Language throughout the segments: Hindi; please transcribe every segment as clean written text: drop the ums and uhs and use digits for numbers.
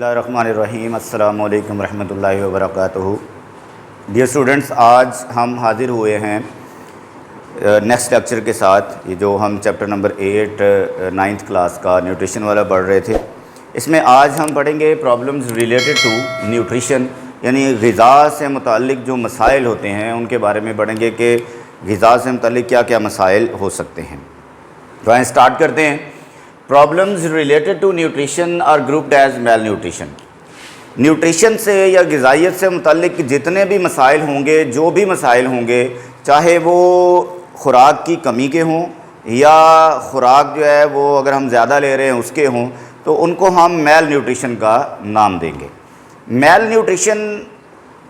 बिस्मिल्लाहिर्रहमानिर्रहीम अस्सलामु अलैकुम रहमतुल्लाहि व बरकातुहू। डियर स्टूडेंट्स, आज हम हाज़िर हुए हैं नेक्स्ट लेक्चर के साथ। ये जो हम चैप्टर नंबर 8 9th क्लास का न्यूट्रिशन वाला पढ़ रहे थे, इसमें आज हम पढ़ेंगे प्रॉब्लम्स रिलेटेड टू न्यूट्रिशन, यानी ग़िज़ा से मुताल्लिक़ जो मसाइल होते हैं उनके बारे में पढ़ेंगे कि ग़िज़ा से मुताल्लिक़ क्या क्या मसाइल हो सकते हैं। तो आइए स्टार्ट करते हैं। Problems related to nutrition are grouped as malnutrition. Nutrition से या ग़िज़ाइयत से मुताल्लिक़ जितने भी मसाइल होंगे, जो भी मसाइल होंगे, चाहे वो ख़ुराक की कमी के हों या ख़ुराक जो है वो अगर हम ज़्यादा ले रहे हैं उसके हों, तो उनको हम मेल न्यूट्रिशन का नाम देंगे। मेल न्यूट्रिशन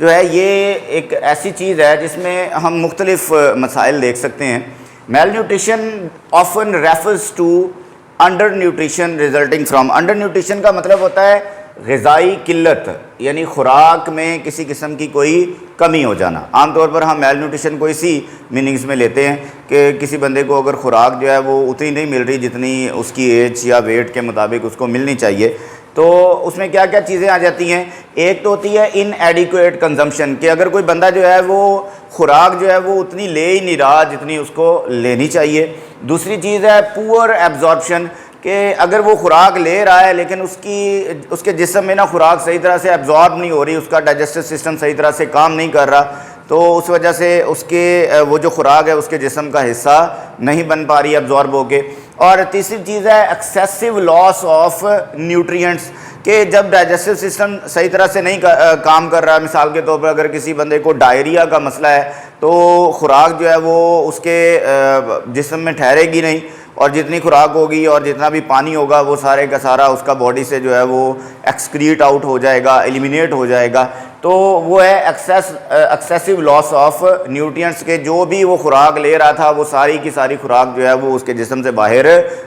जो है ये एक ऐसी चीज़ है जिसमें हम मुख्तलिफ़ मसाइल देख सकते हैं। Malnutrition often refers to undernutrition resulting from. Undernutrition का मतलब होता है ग़िज़ाई किल्लत, यानी ख़ुराक में किसी किस्म की कोई कमी हो जाना। आमतौर पर हम मेल न्यूट्रिशन को इसी मीनिंग्स में लेते हैं कि किसी बंदे को अगर ख़ुराक जो है वो उतनी नहीं मिल रही जितनी उसकी एज या वेट के मुताबिक उसको मिलनी चाहिए, तो उसमें क्या क्या चीज़ें आ जाती हैं। एक तो होती है इनएडिक्वेट कंजम्पशन, कि अगर कोई बंदा जो है वो ख़ुराक जो है वो उतनी ले ही नहीं रहा जितनी उसको लेनी चाहिए। दूसरी चीज़ है पुअर एब्जॉर्प्शन, कि अगर वो ख़ुराक ले रहा है लेकिन उसके जिस्म में ना ख़ुराक सही तरह से एब्जॉर्ब नहीं हो रही, उसका डाइजेस्टिव सिस्टम सही तरह से काम नहीं कर रहा, तो उस वजह से उसके वो जो ख़ुराक है उसके जिस्म का हिस्सा नहीं बन पा रही एब्जॉर्ब होके। और तीसरी चीज़ है एक्सेसिव लॉस ऑफ न्यूट्रिएंट्स, कि जब डाइजेस्टिव सिस्टम सही तरह से नहीं काम कर रहा है, मिसाल के तौर पर अगर किसी बंदे को डायरिया का मसला है तो ख़ुराक जो है वो उसके जिस्म में ठहरेगी नहीं, और जितनी खुराक होगी और जितना भी पानी होगा वो सारे का सारा उसका बॉडी से जो है वो एक्सक्रीट आउट हो जाएगा, एलिमिनेट हो जाएगा। तो वो है एक्सेसिव लॉस ऑफ न्यूट्रिएंट्स, के जो भी वो खुराक ले रहा था वो सारी की सारी खुराक जो है वो उसके जिस्म से बाहर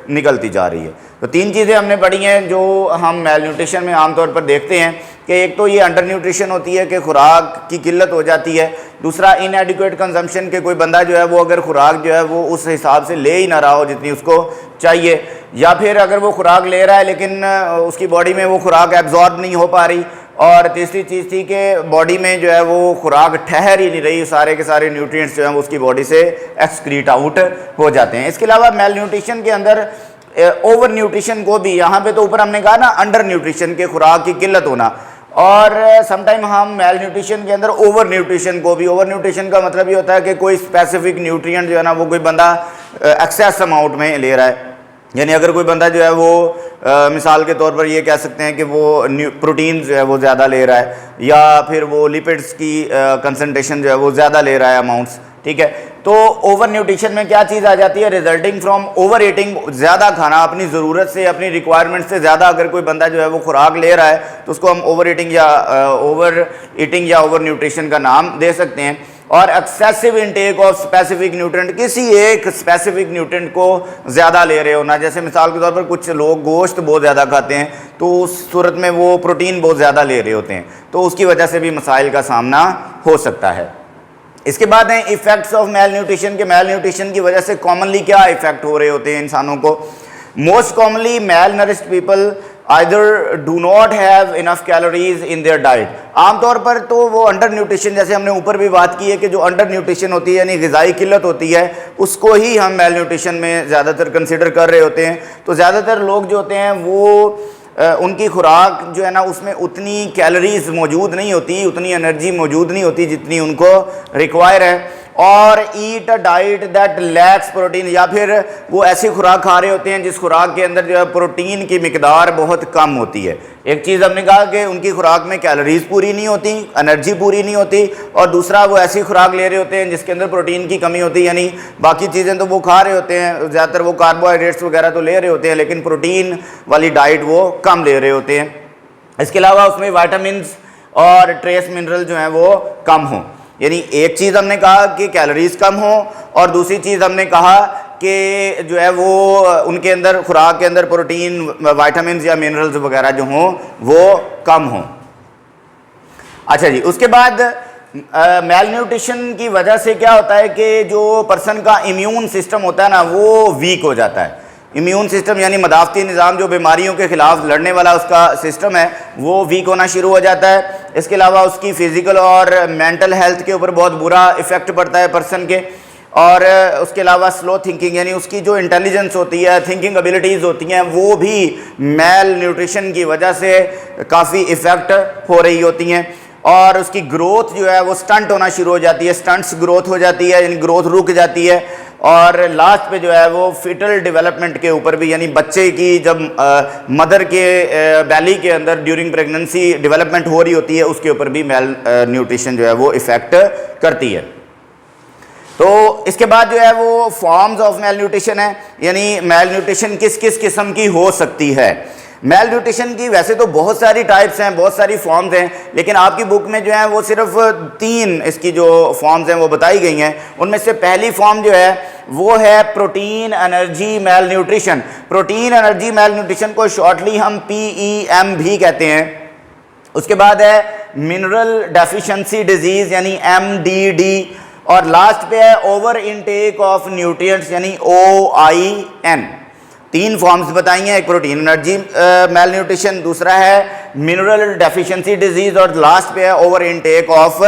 निकलती जा रही है। तो तीन चीज़ें हमने पढ़ी हैं जो हम मेल न्यूट्रिशन में आमतौर पर देखते हैं, कि एक तो ये अंडर न्यूट्रिशन होती है कि खुराक की किल्लत हो जाती है। दूसरा इनएडिक्वेट कंजम्पशन, के कोई बंदा जो है वो अगर खुराक जो है वो उस हिसाब से ले ही ना रहा हो जितनी उसको चाहिए, या फिर अगर वो खुराक ले रहा है लेकिन उसकी बॉडी में वो खुराक एब्जॉर्ब नहीं हो पा रही। और तीसरी चीज़ थी कि बॉडी में जो है वो खुराक ठहर ही नहीं रही, सारे के सारे न्यूट्रिएंट्स जो हैं वो उसकी बॉडी से एक्सक्रीट आउट हो जाते हैं। इसके अलावा मेल न्यूट्रिशन के अंदर ओवर न्यूट्रिशन को भी, यहाँ पे तो ऊपर हमने कहा ना अंडर न्यूट्रिशन के खुराक की किल्लत होना, और समटाइम हम मेल न्यूट्रिशन के अंदर ओवर न्यूट्रिशन को भी, ओवर न्यूट्रिशन का मतलब ये होता है कि कोई स्पेसिफिक न्यूट्रिएंट जो है ना वो कोई बंदा एक्सेस अमाउंट में ले रहा है। यानी अगर कोई बंदा जो है वो मिसाल के तौर पर ये कह सकते हैं कि वो प्रोटीन जो है वो ज़्यादा ले रहा है, या फिर वो लिपिड्स की कंसनट्रेशन जो है वो ज़्यादा ले रहा है अमाउंट्स, ठीक है। तो ओवर न्यूट्रिशन में क्या चीज़ आ जाती है, रिजल्टिंग फ्रॉम ओवर ईटिंग, ज़्यादा खाना, अपनी ज़रूरत से अपनी रिक्वायरमेंट से ज़्यादा अगर कोई बंदा जो है वो खुराक ले रहा है तो उसको हम ओवर ईटिंग या ओवर न्यूट्रिशन का नाम दे सकते हैं। और excessive intake of specific nutrient, किसी एक स्पेसिफिक न्यूट्रिएंट को ज़्यादा ले रहे होना, जैसे मिसाल के तौर पर कुछ लोग गोश्त बहुत ज़्यादा खाते हैं तो उस सूरत में वो प्रोटीन बहुत ज़्यादा ले रहे होते हैं, तो उसकी वजह से भी मसाइल का सामना हो सकता है। इसके बाद हैं इफ़ेक्ट्स ऑफ मेल न्यूट्रिशन, के मेल न्यूट्रिशन की वजह से कॉमनली क्या इफ़ेक्ट हो रहे होते हैं इंसानों को। Most commonly malnourished people either do not have enough calories in their diet. आमतौर पर तो वो अंडर न्यूट्रिशन, जैसे हमने ऊपर भी बात की है कि जो अंडर न्यूट्रिशन होती है यानी ग़िज़ाई किल्लत होती है, उसको ही हम मेल न्यूट्रिशन में ज़्यादातर कंसिडर कर रहे होते हैं। तो ज़्यादातर लोग जो होते हैं वो उनकी खुराक जो है ना उसमें उतनी कैलोरीज मौजूद नहीं होती, उतनी एनर्जी मौजूद नहीं होती जितनी उनको रिक्वायर है। और eat a diet that lacks protein, या फिर वो ऐसी खुराक खा रहे होते हैं जिस खुराक के अंदर जो है प्रोटीन की मिकदार बहुत कम होती है। एक चीज़ हमने कहा कि उनकी खुराक में कैलोरीज पूरी नहीं होती, एनर्जी पूरी नहीं होती, और दूसरा वो ऐसी खुराक ले रहे होते हैं जिसके अंदर प्रोटीन की कमी होती है, यानी बाकी चीज़ें तो वो खा रहे होते हैं, ज़्यादातर वो कार्बोहाइड्रेट्स वगैरह तो ले रहे होते हैं लेकिन प्रोटीन वाली डाइट वो कम ले रहे होते हैं। इसके अलावा उसमें विटामिन्स और ट्रेस मिनरल जो हैं वो कम हों, यानी एक चीज़ हमने कहा कि कैलोरीज कम हो, और दूसरी चीज़ हमने कहा कि जो है वो उनके अंदर खुराक के अंदर प्रोटीन, विटामिन्स या मिनरल्स वगैरह जो हों वो कम हों। अच्छा जी, उसके बाद मेल न्यूट्रिशन की वजह से क्या होता है कि जो पर्सन का इम्यून सिस्टम होता है ना वो वीक हो जाता है। इम्यून सिस्टम यानी मदाफ़ती निज़ाम जो बीमारियों के ख़िलाफ़ लड़ने वाला उसका सिस्टम है वो वीक होना शुरू हो जाता है। इसके अलावा उसकी फ़िज़िकल और मेंटल हेल्थ के ऊपर बहुत बुरा इफ़ेक्ट पड़ता है पर्सन के। और उसके अलावा स्लो थिंकिंग यानी उसकी जो इंटेलिजेंस होती है, थिंकिंग एबिलिटीज़ होती हैं, वो भी मेल न्यूट्रिशन की वजह से काफ़ी इफ़ेक्ट हो रही होती हैं। और उसकी ग्रोथ जो है वो स्टंट होना शुरू हो जाती है, स्टंट्स ग्रोथ हो जाती है, यानी ग्रोथ रुक जाती है। और लास्ट पे जो है वो फिटल डेवलपमेंट के ऊपर भी, यानी बच्चे की जब मदर के बैली के अंदर ड्यूरिंग प्रेगनेंसी डेवलपमेंट हो रही होती है, उसके ऊपर भी मेल न्यूट्रिशन जो है वो इफ़ेक्ट करती है। तो इसके बाद जो है वो फॉर्म्स ऑफ मेल न्यूट्रिशन है, यानी मेल न्यूट्रिशन किस किस किस्म की हो सकती है। मेल न्यूट्रिशन की वैसे तो बहुत सारी टाइप्स हैं, बहुत सारी फॉर्म्स हैं, लेकिन आपकी बुक में जो है वो सिर्फ 3 इसकी जो फॉर्म्स हैं वो बताई गई हैं। उनमें से पहली फॉर्म जो है वो है protein energy mail nutrition. Protein energy mail nutrition को शॉर्टली हम PEM भी कहते हैं। उसके बाद है मिनरल डेफिशिएंसी डिजीज़ यानी MDD, और लास्ट पे है ओवर इनटेक ऑफ न्यूट्रिएंट्स यानी OIN। 3 फॉर्म्स बताई हैं, एक प्रोटीन एनर्जी मेल न्यूट्रिशन, दूसरा है मिनरल डेफिशिएंसी डिजीज़, और लास्ट पे है ओवर इनटेक ऑफ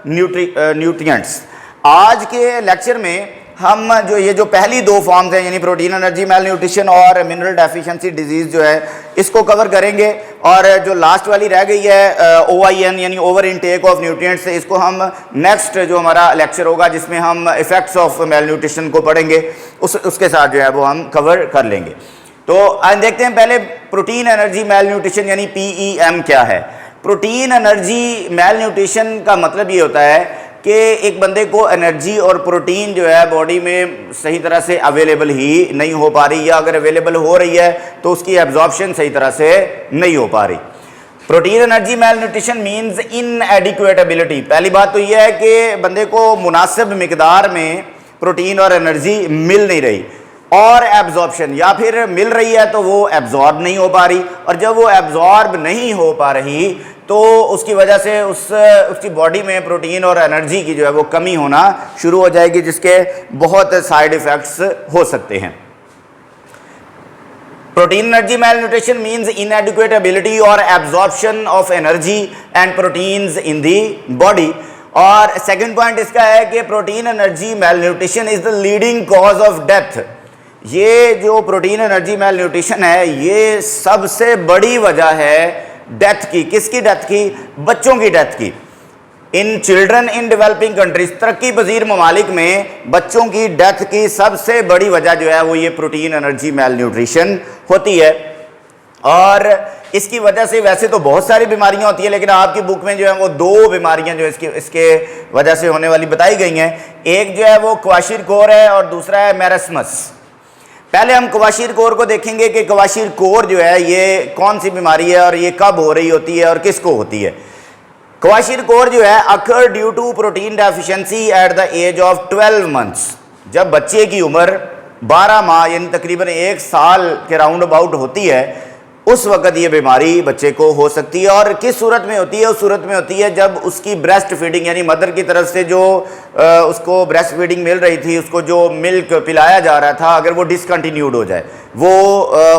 न्यूट्रिएंट्स। आज के लेक्चर में हम जो पहली 2 फॉर्म्स हैं यानी प्रोटीन एनर्जी मेल न्यूट्रिशन और मिनरल डेफिशिएंसी डिजीज़ जो है इसको कवर करेंगे, और जो लास्ट वाली रह गई है OIN यानी ओवर इनटेक ऑफ न्यूट्रिएंट्स, इसको हम नेक्स्ट जो हमारा लेक्चर होगा जिसमें हम इफ़ेक्ट्स ऑफ मेल न्यूट्रिशन को पढ़ेंगे उसके साथ जो है वो हम कवर कर लेंगे। तो आज देखते हैं पहले प्रोटीन एनर्जी मेल न्यूट्रिशन यानी PEM क्या है। प्रोटीन एनर्जी मेल न्यूट्रिशन का मतलब ये होता है कि एक बंदे को एनर्जी और प्रोटीन जो है बॉडी में सही तरह से अवेलेबल ही नहीं हो पा रही, या अगर अवेलेबल हो रही है तो उसकी एब्जॉर्प्शन सही तरह से नहीं हो पा रही। Protein energy malnutrition means inadequate ability. पहली बात तो यह है कि बंदे को मुनासिब मिकदार में प्रोटीन और एनर्जी मिल नहीं रही, और एब्जॉर्प्शन या फिर मिल रही है तो वो एब्जॉर्ब नहीं हो पा रही, और जब वो एब्जॉर्ब नहीं हो पा रही तो उसकी वजह से उसकी बॉडी में प्रोटीन और एनर्जी की जो है वो कमी होना शुरू हो जाएगी, जिसके बहुत साइड इफ़ेक्ट्स हो सकते हैं। Protein energy malnutrition means inadequate ability और absorption of energy and proteins in the body. और सेकंड पॉइंट इसका है कि protein energy malnutrition is the leading cause of death. ये जो प्रोटीन एनर्जी मेल न्यूट्रिशन है ये सबसे बड़ी वजह है डेथ की। किसकी डेथ की? बच्चों की डेथ की। In children in developing countries, तरक्की पजीर ममालिक में बच्चों की डेथ की सबसे बड़ी वजह जो है वो ये प्रोटीन एनर्जी मेल न्यूट्रिशन होती है। और इसकी वजह से वैसे तो बहुत सारी बीमारियां होती है, लेकिन आपकी बुक में जो है वो 2 बीमारियां जो इसके वजह से होने वाली बताई गई हैं। एक जो है वो क्वाशिरकोर है और दूसरा है मेरस्मस। पहले हम क्वाशिरकोर को देखेंगे कि क्वाशिरकोर जो है ये कौन सी बीमारी है और ये कब हो रही होती है और किसको होती है। क्वाशिरकोर जो है occur due to protein deficiency at the age of 12 months. जब बच्चे की उम्र 12 माह यानी तकरीबन 1 साल के राउंड अबाउट होती है, उस वक़्त ये बीमारी बच्चे को हो सकती है। और किस सूरत में होती है? उस सूरत में होती है जब उसकी ब्रेस्ट फीडिंग यानी मदर की तरफ से जो उसको ब्रेस्ट फीडिंग मिल रही थी, उसको जो मिल्क पिलाया जा रहा था, अगर वो डिसकंटिन्यूड हो जाए, वो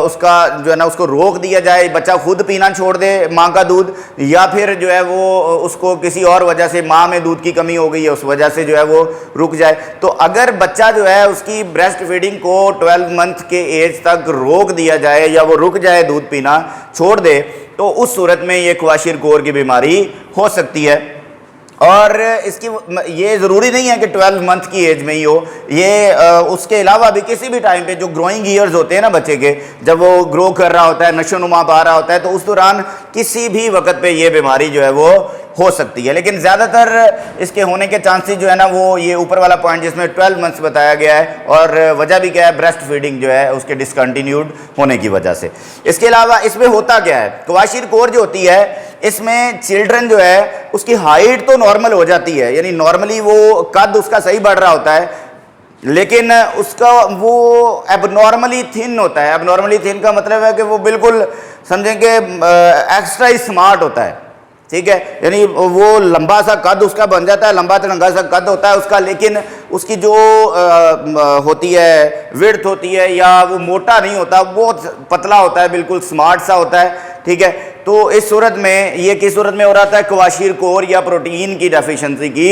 उसका जो है ना उसको रोक दिया जाए, बच्चा खुद पीना छोड़ दे माँ का दूध, या फिर जो है वो उसको किसी और वजह से माँ में दूध की कमी हो गई है उस वजह से जो है वो रुक जाए। तो अगर बच्चा जो है उसकी ब्रेस्ट फीडिंग को 12 मंथ के एज तक रोक दिया जाए या वो रुक जाए, दूध पीना छोड़ दे, तो उस सूरत में ये क्वाशिरकोर की बीमारी हो सकती है। और इसकी ये ज़रूरी नहीं है कि 12 मंथ की एज में ही हो, ये उसके अलावा भी किसी भी टाइम पे जो ग्रोइंग ईयर्स होते हैं ना बच्चे के, जब वो ग्रो कर रहा होता है, नशोनुमा पा रहा होता है, तो उस दौरान किसी भी वक्त पे ये बीमारी जो है वो हो सकती है। लेकिन ज़्यादातर इसके होने के चांसेस जो है ना वो ये ऊपर वाला पॉइंट जिसमें 12 मंथ्स बताया गया है, और वजह भी क्या है? ब्रेस्ट फीडिंग जो है उसके डिसकंटिन्यूड होने की वजह से। इसके अलावा इसमें होता क्या है? क्वाशिरकोर जो होती है इसमें चिल्ड्रन जो है उसकी हाइट तो नॉर्मल हो जाती है, यानी नॉर्मली वो कद उसका सही बढ़ रहा होता है, लेकिन उसका वो एबनॉर्मली थिन होता है। एबनॉर्मली थिन का मतलब है कि वो बिल्कुल समझें कि एक्स्ट्रा स्मार्ट होता है, ठीक है, यानी वो लंबा सा कद उसका बन जाता है, लंबा तिरंगा सा कद होता है उसका, लेकिन उसकी जो होती है विड्थ होती है, या वो मोटा नहीं होता, बहुत पतला होता है, बिल्कुल स्मार्ट सा होता है। ठीक है, तो इस सूरत में ये किस सूरत में हो रहा था, क्वाशीरकोर या प्रोटीन की डेफिशिएंसी की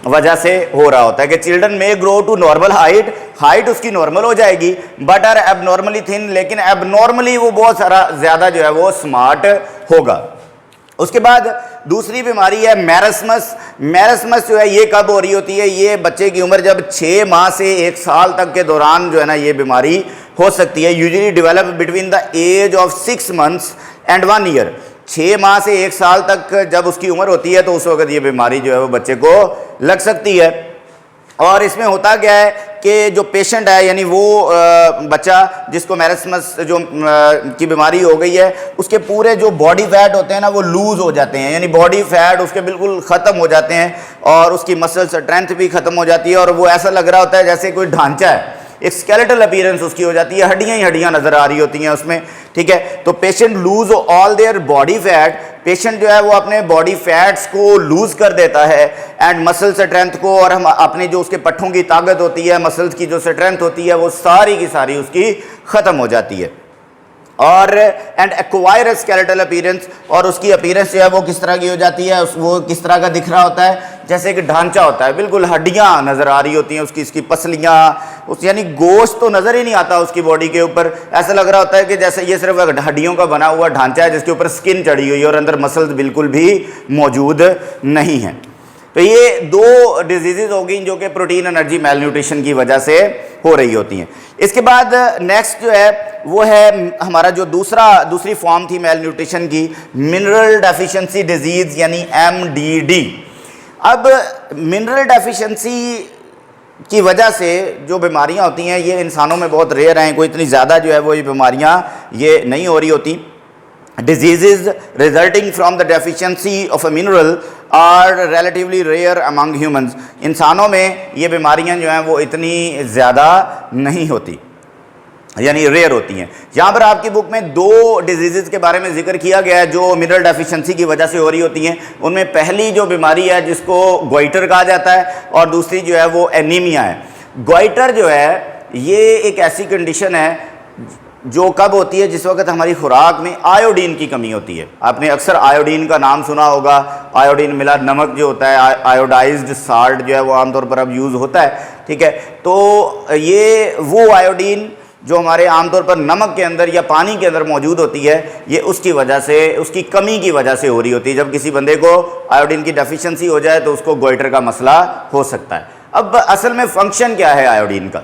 वजह से हो रहा होता है कि चिल्ड्रन में grow to normal height, height उसकी नॉर्मल हो जाएगी, बट आर एबनॉर्मली थिन, लेकिन एबनॉर्मली वो बहुत सारा ज़्यादा जो है वो स्मार्ट होगा। उसके बाद दूसरी बीमारी है मैरस्मस। मैरस्मस जो है ये कब हो रही होती है, ये बच्चे की उम्र जब 6 माह से 1 साल तक के दौरान जो है ना ये बीमारी हो सकती है। Usually develop between the age of 6 months and 1 year. 6 माह से 1 साल तक जब उसकी उम्र होती है तो उस वक्त ये बीमारी जो है वो बच्चे को लग सकती है। और इसमें होता क्या है कि जो पेशेंट है, यानी वो बच्चा जिसको मैरस्मस जो की बीमारी हो गई है, उसके पूरे जो बॉडी फैट होते हैं ना वो लूज हो जाते हैं, यानी बॉडी फैट उसके बिल्कुल ख़त्म हो जाते हैं और उसकी मसल स्ट्रेंथ भी ख़त्म हो जाती है और वो ऐसा लग रहा होता है जैसे कोई ढांचा है, एक स्केलेटल अपीयरेंस उसकी हो जाती है, हड्डियां ही हड्डियां नजर आ रही होती हैं उसमें। ठीक है, तो patient lose all their body fat, patient जो है वो अपने बॉडी फैट्स को लूज कर देता है एंड मसल स्ट्रेंथ को, और हम अपने जो उसके पट्ठों की ताकत होती है, मसल्स की जो स्ट्रेंथ होती है, वो सारी की सारी उसकी ख़त्म हो जाती है। और एंड एक्वायर स्केलेटल अपीयरेंस, और उसकी अपीयरेंस जो है वो किस तरह की हो जाती है, वो किस तरह का दिख रहा होता है, जैसे एक ढांचा होता है, बिल्कुल हड्डियां नजर आ रही होती हैं उसकी, इसकी पसलियां, उस यानी गोश्त तो नजर ही नहीं आता उसकी बॉडी के ऊपर, ऐसा लग रहा होता है कि जैसे ये सिर्फ एक हड्डियों का बना हुआ ढांचा है जिसके ऊपर स्किन चढ़ी हुई है और अंदर मसल्स बिल्कुल भी मौजूद नहीं है। तो ये 2 डिजीजेज हो गई जो कि प्रोटीन एनर्जी मेल न्यूट्रिशन की वजह से हो रही होती हैं। इसके बाद नेक्स्ट जो है वो है हमारा जो दूसरी फॉर्म थी मेल न्यूट्रिशन की, मिनरल डेफिशिएंसी डिजीज यानी MDD। अब मिनरल डेफिशिएंसी की वजह से जो बीमारियां होती हैं ये इंसानों में बहुत रेयर हैं, कोई इतनी ज़्यादा जो है वो ये बीमारियां ये नहीं हो रही होती। Diseases resulting from the deficiency of a mineral are relatively rare among humans। इंसानों में ये बीमारियां जो हैं वो इतनी ज़्यादा नहीं होती, यानी रेयर होती हैं। यहाँ पर आपकी बुक में 2 डिजीज़ के बारे में जिक्र किया गया है जो मिनरल डेफिशिएंसी की वजह से हो रही होती हैं। उनमें पहली जो बीमारी है जिसको गोइटर कहा जाता है और दूसरी जो है वो एनीमिया है। गोइटर जो है ये एक ऐसी कंडीशन है जो कब होती है, जिस वक्त हमारी खुराक में आयोडीन की कमी होती है। आपने अक्सर आयोडीन का नाम सुना होगा, आयोडीन मिला नमक जो होता है, आयोडाइज्ड साल्ट जो है वो आमतौर पर अब यूज़ होता है। ठीक है, तो ये वो आयोडीन जो हमारे आमतौर पर नमक के अंदर या पानी के अंदर मौजूद होती है, ये उसकी वजह से, उसकी कमी की वजह से हो रही होती है। जब किसी बंदे को आयोडीन की डेफिशिएंसी हो जाए तो उसको गोइटर का मसला हो सकता है। अब असल में फंक्शन क्या है आयोडीन का?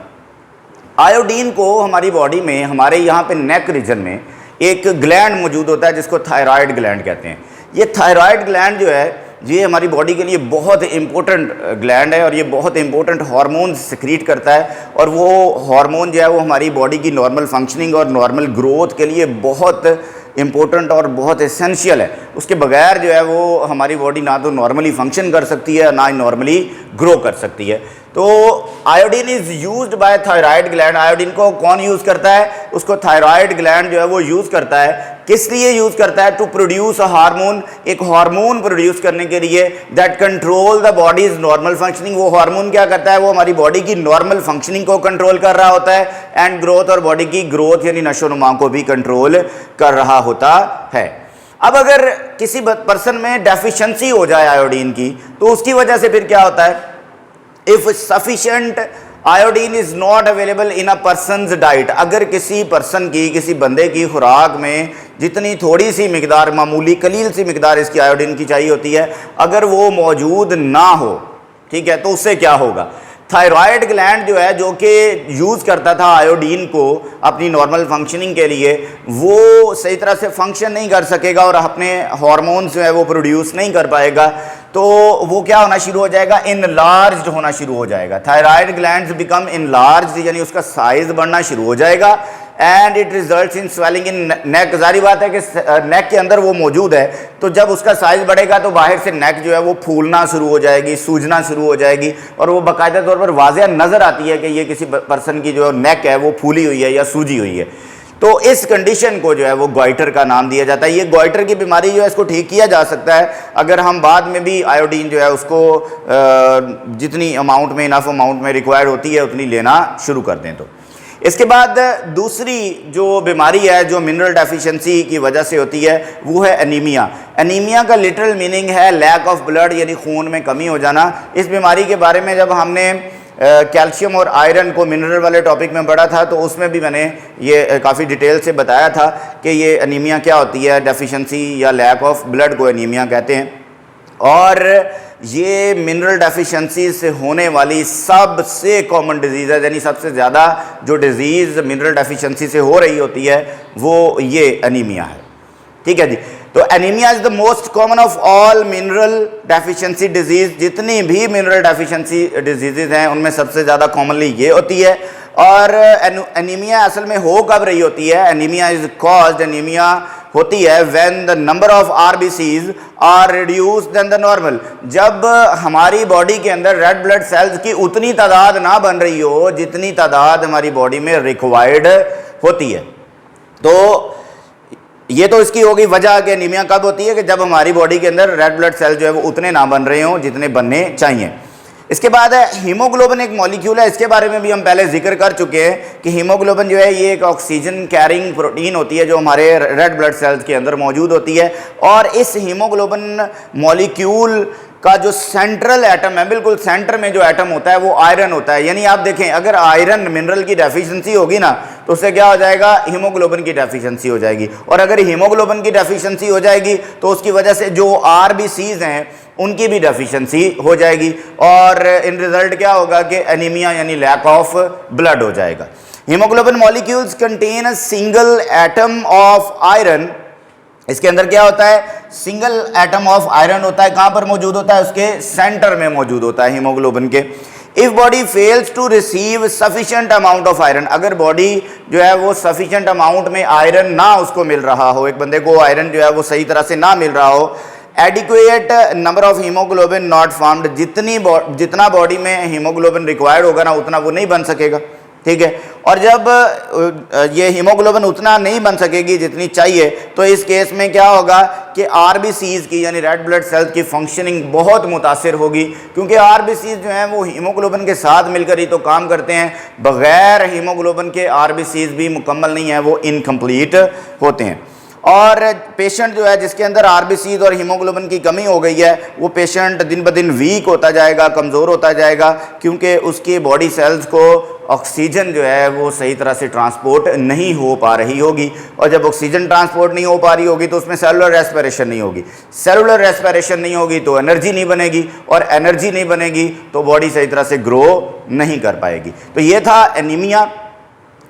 आयोडीन को हमारी बॉडी में, हमारे यहाँ पे नेक रीजन में एक ग्लैंड मौजूद होता है जिसको थायराइड ग्लैंड कहते हैं। ये थायराइड ग्लैंड जो है ये हमारी बॉडी के लिए बहुत इंपॉर्टेंट ग्लैंड है और ये बहुत इंपॉर्टेंट हार्मोन सिक्रीट करता है, और वो हार्मोन जो है वो हमारी बॉडी की नॉर्मल फंक्शनिंग और नॉर्मल ग्रोथ के लिए बहुत इंपॉर्टेंट और बहुत एसेंशियल है। उसके बगैर जो है वो हमारी बॉडी ना तो नॉर्मली फंक्शन कर सकती है ना ही नॉर्मली ग्रो कर सकती है। तो iodine is used by thyroid gland. Iodine को कौन यूज़ करता है? उसको थायराइड ग्लैंड जो है वो यूज़ करता है। किस लिए यूज़ करता है? टू प्रोड्यूस अ हार्मोन, एक हार्मोन प्रोड्यूस करने के लिए that control the bodies normal functioning. वो हार्मोन क्या करता है? वो हमारी बॉडी की नॉर्मल फंक्शनिंग को कंट्रोल कर रहा होता है एंड ग्रोथ, और बॉडी की ग्रोथ यानी नशोनुमा को भी कंट्रोल कर रहा होता है। अब अगर किसी पर्सन में डेफिशिएंसी हो जाए आयोडीन की तो उसकी वजह से फिर क्या होता है? If sufficient iodine is not available in a person's diet, अगर किसी पर्सन की, किसी बंदे की खुराक में जितनी थोड़ी सी मिकदार, मामूली कलील सी मिकदार इसकी आयोडीन की चाहिए होती है, अगर वो मौजूद ना हो, ठीक है, तो उससे क्या होगा? थायराइड ग्लैंड जो है, जो कि यूज़ करता था आयोडीन को अपनी नॉर्मल फंक्शनिंग के लिए, वो सही तरह से फंक्शन नहीं कर सकेगा और अपने हार्मोन्स जो है वो प्रोड्यूस नहीं कर पाएगा। तो वो क्या होना शुरू हो जाएगा? इनलार्ज्ड होना शुरू हो जाएगा। थायराइड ग्लैंड्स बिकम इनलार्ज्ड, यानी उसका साइज बढ़ना शुरू हो जाएगा and it results in swelling in neck. जारी बात है कि नेक के अंदर वो मौजूद है, तो जब उसका साइज बढ़ेगा तो बाहर से नेक जो है वो फूलना शुरू हो जाएगी, सूजना शुरू हो जाएगी, और वो बाकायदा तौर पर वाज़ेह नज़र आती है कि ये किसी पर्सन की जो नेक है वो फूली हुई है या सूजी हुई है। तो इस कंडीशन को जो है वो गॉइटर का नाम दिया जाता है। ये गॉइटर की बीमारी जो है इसको ठीक किया जा सकता है अगर हम बाद में भी आयोडीन जो है उसको जितनी अमाउंट में, इनफ अमाउंट में रिक्वायर्ड होती है उतनी लेना शुरू कर दें। तो इसके बाद दूसरी जो बीमारी है जो मिनरल डेफिशिएंसी की वजह से होती है वो है एनीमिया। एनीमिया का लिटरल मीनिंग है लैक ऑफ ब्लड, यानी खून में कमी हो जाना। इस बीमारी के बारे में जब हमने कैल्शियम और आयरन को मिनरल वाले टॉपिक में पढ़ा था तो उसमें भी मैंने ये काफ़ी डिटेल से बताया था कि ये एनीमिया क्या होती है। डेफिशिएंसी या लैक ऑफ ब्लड को एनीमिया कहते हैं, और ये मिनरल डेफिशिएंसी से होने वाली सबसे कॉमन डिजीज़ है, यानी सबसे ज़्यादा जो डिजीज़ मिनरल डेफिशिएंसी से हो रही होती है वो ये एनीमिया है। ठीक है जी। तो anaemia is the most common of all mineral deficiency disease. जितनी भी मिनरल डेफिशिएंसी डिजीज़ हैं उनमें सबसे ज़्यादा कॉमनली ये होती है। और एनीमिया असल में हो कब रही होती है? एनीमिया इज़ कॉज्ड, एनीमिया होती है when the number of RBCs are reduced than the normal. जब हमारी बॉडी के अंदर रेड ब्लड सेल्स की उतनी तादाद ना बन रही हो जितनी तादाद हमारी बॉडी में रिक्वायर्ड होती है। तो ये तो इसकी होगी वजह कि एनीमिया कब होती है कि जब हमारी बॉडी के अंदर रेड ब्लड सेल जो है वो उतने ना बन रहे हों जितने बनने चाहिए। इसके बाद है हीमोग्लोबिन, एक मॉलिक्यूल है, इसके बारे में भी हम पहले जिक्र कर चुके हैं कि हीमोग्लोबिन जो है ये एक ऑक्सीजन कैरिंग प्रोटीन होती है जो हमारे रेड ब्लड सेल्स के अंदर मौजूद होती है। और इस हीमोग्लोबिन मॉलिक्यूल का जो सेंट्रल एटम है, बिल्कुल सेंटर में जो एटम होता है वो आयरन होता है। यानी आप देखें अगर आयरन मिनरल की डेफिशिएंसी होगी ना तो उससे क्या हो जाएगा? हीमोग्लोबिन की डेफिशिएंसी हो जाएगी। और अगर हीमोग्लोबिन की डेफिशिएंसी हो जाएगी तो उसकी वजह से जो आरबीसीज हैं उनकी भी डेफिशिएंसी हो जाएगी, और इन रिजल्ट क्या होगा कि एनीमिया यानी लैक ऑफ ब्लड हो जाएगा। Haemoglobin molecules contain a single atom of iron. इसके अंदर क्या होता है? सिंगल एटम ऑफ आयरन होता है। कहां पर मौजूद होता है? उसके सेंटर में मौजूद होता है हीमोग्लोबिन के। If body fails to receive sufficient amount of iron, अगर बॉडी जो है वो सफिशिएंट अमाउंट में आयरन ना उसको मिल रहा हो, एक बंदे को आयरन जो है वो सही तरह से ना मिल रहा हो, adequate number of haemoglobin not found, जितना बॉडी में हीमोग्लोबिन रिक्वायर्ड होगा ना उतना वो नहीं बन सकेगा। ठीक है। और जब ये हीमोग्लोबिन उतना नहीं बन सकेगी जितनी चाहिए तो इस केस में क्या होगा कि आरबीसीज की यानी रेड ब्लड सेल्स की फंक्शनिंग बहुत मुतासिर होगी, क्योंकि आरबीसीज जो हैं वो हीमोग्लोबिन के साथ मिलकर ही तो काम करते हैं। बगैर हीमोग्लोबिन के आरबीसीज भी मुकम्मल नहीं है, वो इनकम्प्लीट होते हैं। और पेशेंट जो है जिसके अंदर आरबीसीज और हीमोग्लोबिन की कमी हो गई है वो पेशेंट दिन ब दिन वीक होता जाएगा, कमज़ोर होता जाएगा, क्योंकि उसकी बॉडी सेल्स को ऑक्सीजन जो है वो सही तरह से ट्रांसपोर्ट नहीं हो पा रही होगी। और जब ऑक्सीजन ट्रांसपोर्ट नहीं हो पा रही होगी तो उसमें सेलुलर रेस्पिरेशन नहीं होगी। सेलुलर रेस्पिरेशन नहीं होगी तो एनर्जी नहीं बनेगी, और एनर्जी नहीं बनेगी तो बॉडी सही तरह से ग्रो नहीं कर पाएगी। तो ये था एनीमिया।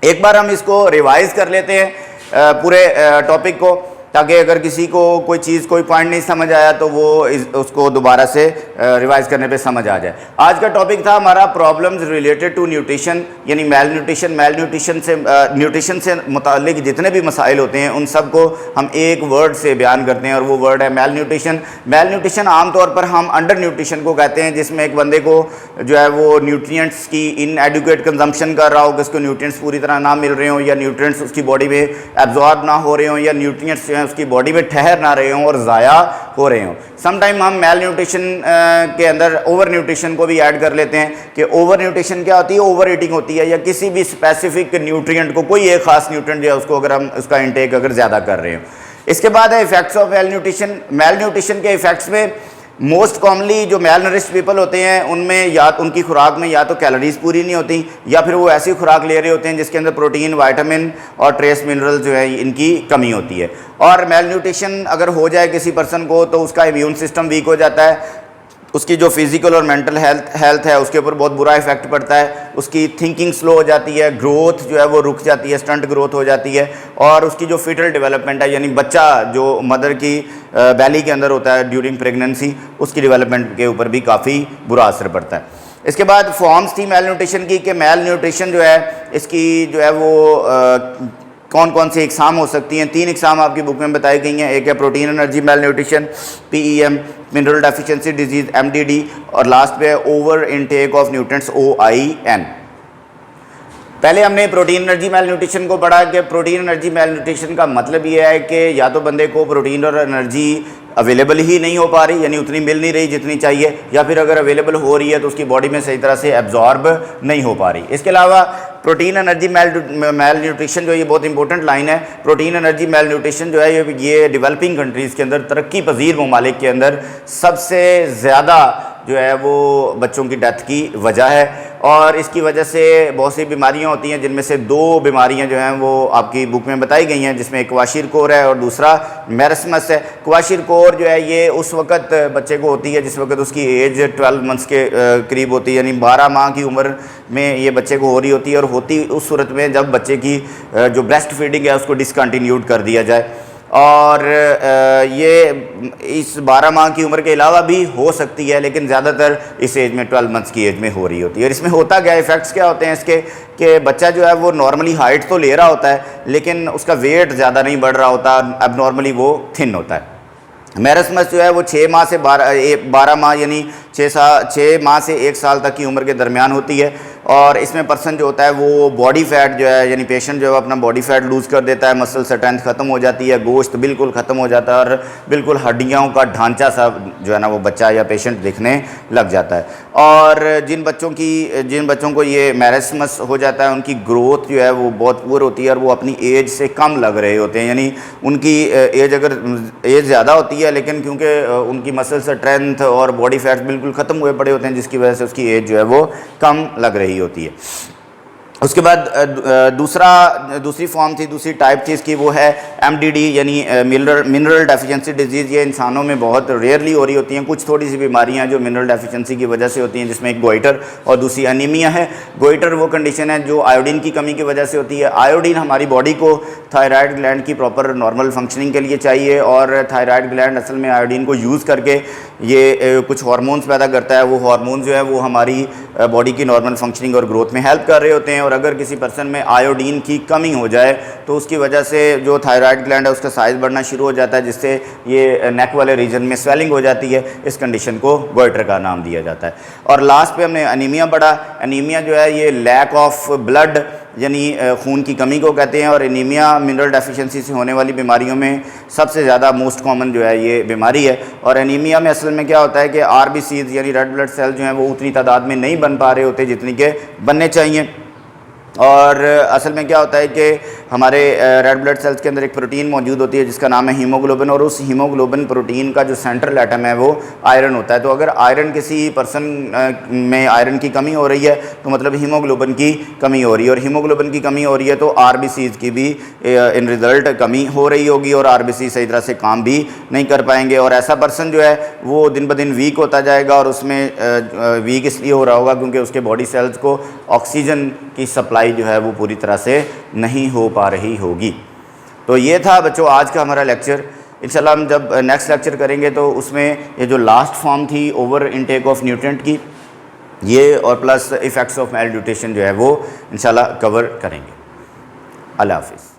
एक बार हम इसको रिवाइज कर लेते हैं पूरे टॉपिक को, ताकि अगर किसी को कोई चीज़, कोई पॉइंट नहीं समझ आया तो वो उसको दोबारा से रिवाइज करने पे समझ आ जाए। आज का टॉपिक था हमारा प्रॉब्लम्स रिलेटेड टू न्यूट्रिशन, यानी मेल न्यूट्रिशन से मुतालिक जितने भी मसाइल होते हैं उन सब को हम एक वर्ड से बयान करते हैं और वो वर्ड है मेल न्यूट्रिशन। मेल न्यूट्रिशन आमतौर पर हम अंडर न्यूट्रिशन को कहते हैं, जिसमें एक बंदे को जो है वो न्यूट्रिएंट्स की इनएडुकेट कंजम्पशन कर रहा हो, कि उसको न्यूट्रिएंट्स पूरी तरह ना मिल रहे हों, या न्यूट्रिएंट्स उसकी बॉडी में एब्जॉर्ब ना हो रहे हों, या न्यूट्रिएंट्स उसकी बॉडी में ठहर ना रहे हों और ज़ाया हो रहे हों। समटाइम हम मेल न्यूट्रिशन के अंदर ओवर न्यूट्रिशन को भी ऐड कर लेते हैं कि ओवर न्यूट्रिशन क्या होती है? ओवर ईटिंग होती है, या किसी भी स्पेसिफिक न्यूट्रिएंट को, कोई एक खास न्यूट्रिएंट जो है उसको अगर हम उसका इंटेक अगर ज़्यादा कर रहे हो। इसके बाद है effects of male nutrition. Mail nutrition के इफेक्ट्स में मोस्ट कॉमनली जो मेल नरिश्ड पीपल होते हैं उनमें या उनकी खुराक में या तो कैलोरीज पूरी नहीं होती, या फिर वो ऐसी खुराक ले रहे होते हैं जिसके अंदर प्रोटीन, विटामिन और ट्रेस मिनरल जो है इनकी कमी होती है। और मेल न्यूट्रिशन अगर हो जाए किसी पर्सन को तो उसका इम्यून सिस्टम वीक हो जाता है, उसकी जो फिज़िकल और मेंटल हेल्थ है उसके ऊपर बहुत बुरा इफेक्ट पड़ता है, उसकी थिंकिंग स्लो हो जाती है, ग्रोथ जो है वो रुक जाती है, स्टंट ग्रोथ हो जाती है, और उसकी जो फीटल डेवलपमेंट है यानी बच्चा जो मदर की बैली के अंदर होता है ड्यूरिंग प्रेगनेंसी, उसकी डेवलपमेंट के ऊपर भी काफ़ी बुरा असर पड़ता है। इसके बाद फॉर्म्स थी मेल न्यूट्रिशन की, कि मेल न्यूट्रिशन जो है इसकी जो है वो कौन कौन सी इकसाम हो सकती हैं। 3 इकसाम आपकी बुक में बताई गई हैं। एक है protein energy mail nutrition, PEM mineral deficiency disease MDD, और लास्ट पे है over intake of nutrients OIN। पहले हमने प्रोटीन एनर्जी मेल न्यूट्रिशन को पढ़ा कि प्रोटीन एनर्जी मेल न्यूट्रिशन का मतलब ये है कि या तो बंदे को प्रोटीन और एनर्जी अवेलेबल ही नहीं हो पा रही, यानी उतनी मिल नहीं रही जितनी चाहिए, या फिर अगर अवेलेबल हो रही है तो उसकी बॉडी में सही तरह से एब्जॉर्ब नहीं हो पा रही। इसके अलावा प्रोटीन एनर्जी मेल न्यूट्रिशन जो है ये बहुत इंपॉर्टेंट लाइन है। प्रोटीन एनर्जी मेल न्यूट्रिशन जो है ये डेवलपिंग कंट्रीज़ के अंदर, तरक्की पजीर ममालिक के अंदर सबसे ज़्यादा जो है वो बच्चों की डेथ की वजह है, और इसकी वजह से बहुत सी बीमारियां होती हैं, जिनमें से 2 बीमारियां जो हैं वो आपकी बुक में बताई गई हैं, जिसमें एक क्वाशीरकोर है और दूसरा मैरस्मस है। क्वाशीरकोर जो है ये उस वक़्त बच्चे को होती है जिस वक्त उसकी एज 12 मंथ्स के करीब होती है, यानी 12 माह की उम्र में ये बच्चे को हो रही होती है, और होती उस सूरत में जब बच्चे की जो ब्रेस्ट फीडिंग है उसको डिसकंटिन्यूड कर दिया जाए। और ये इस 12 माह की उम्र के अलावा भी हो सकती है, लेकिन ज़्यादातर इस एज में 12 मंथ्स की एज में हो रही होती है। और इसमें होता क्या, इफ़ेक्ट्स क्या होते हैं इसके, कि बच्चा जो है वो नॉर्मली हाइट तो ले रहा होता है, लेकिन उसका वेट ज़्यादा नहीं बढ़ रहा होता, अब नॉर्मली वो थिन होता है। मैरस्मस जो है वो 6 माह से 12 माह यानी 6 माह से 1 साल तक की उम्र के दरमियान होती है, और इसमें पर्सन जो होता है वो बॉडी फैट जो है, यानी पेशेंट जो है अपना बॉडी फैट लूज़ कर देता है, मसल स्ट्रेंथ ख़त्म हो जाती है, गोश्त बिल्कुल ख़त्म हो जाता है, और बिल्कुल हड्डियों का ढांचा सा जो है ना वो बच्चा या पेशेंट दिखने लग जाता है। और जिन बच्चों को ये मैरस्मस हो जाता है उनकी ग्रोथ जो है वो बहुत पुअर होती है, और वो अपनी एज से कम लग रहे होते हैं, यानी उनकी एज ज़्यादा होती है, लेकिन क्योंकि उनकी मसल स्ट्रेंथ और बॉडी फैट्स बिल्कुल ख़त्म हुए पड़े होते हैं, जिसकी वजह से उसकी एज जो है वो कम लग रही होती है। उसके बाद दूसरी फॉर्म थी, दूसरी टाइप थी इसकी, वो है MDD यानी मिनरल डेफिशिएंसी डिजीज़। ये इंसानों में बहुत रेयरली हो रही होती हैं। कुछ थोड़ी सी बीमारियां जो मिनरल डेफिशिएंसी की वजह से होती हैं, जिसमें एक गोइटर और दूसरी अनीमिया है। गोइटर वो कंडीशन है जो आयोडीन की कमी की वजह से होती है। आयोडीन हमारी बॉडी को थायराइड ग्लैंड की प्रॉपर नॉर्मल फंक्शनिंग के लिए चाहिए, और थायराइड ग्लैंड असल में आयोडीन को यूज़ करके ये कुछ हार्मोन्स पैदा करता है। वो हार्मोन जो है वो हमारी बॉडी की नॉर्मल फंक्शनिंग और ग्रोथ में हेल्प कर रहे होते हैं, और अगर किसी पर्सन में आयोडीन की कमी हो जाए तो उसकी वजह से जो थायराइड ग्लैंड है उसका साइज़ बढ़ना शुरू हो जाता है, जिससे ये नेक वाले रीजन में स्वेलिंग हो जाती है। इस कंडीशन को गोइटर का नाम दिया जाता है। और लास्ट पे हमने अनीमिया पढ़ा। अनीमिया जो है ये लैक ऑफ ब्लड यानी खून की कमी को कहते हैं, और एनीमिया मिनरल डेफिशिएंसी से होने वाली बीमारियों में सबसे ज़्यादा मोस्ट कॉमन जो है ये बीमारी है। और एनीमिया में असल में क्या होता है कि RBCs यानी रेड ब्लड सेल जो हैं वो उतनी तादाद में नहीं बन पा रहे होते जितनी के बनने चाहिए। और असल में क्या होता है कि हमारे रेड ब्लड सेल्स के अंदर एक प्रोटीन मौजूद होती है जिसका नाम है हीमोग्लोबिन, और उस हीमोग्लोबिन प्रोटीन का जो सेंट्रल एटम है वो आयरन होता है। तो अगर आयरन किसी पर्सन में आयरन की कमी हो रही है तो मतलब हीमोग्लोबिन की कमी हो रही है, और हीमोग्लोबिन की कमी हो रही है तो RBCs की भी इन रिज़ल्ट कमी हो रही होगी, और RBC सही तरह से काम भी नहीं कर पाएंगे। और ऐसा पर्सन जो है वो दिन ब दिन वीक होता जाएगा, और उसमें वीक इसलिए हो रहा होगा क्योंकि उसके बॉडी सेल्स को ऑक्सीजन की सप्लाई जो है वो पूरी तरह से नहीं हो पा रही होगी। तो ये था बच्चों आज का हमारा लेक्चर। इंशाल्लाह हम जब नेक्स्ट लेक्चर करेंगे तो उसमें ये जो लास्ट फॉर्म थी ओवर इनटेक ऑफ न्यूट्रिएंट की, ये और plus effects of male nutrition जो है वो इंशाल्लाह कवर करेंगे। अल्लाह हाफिज़।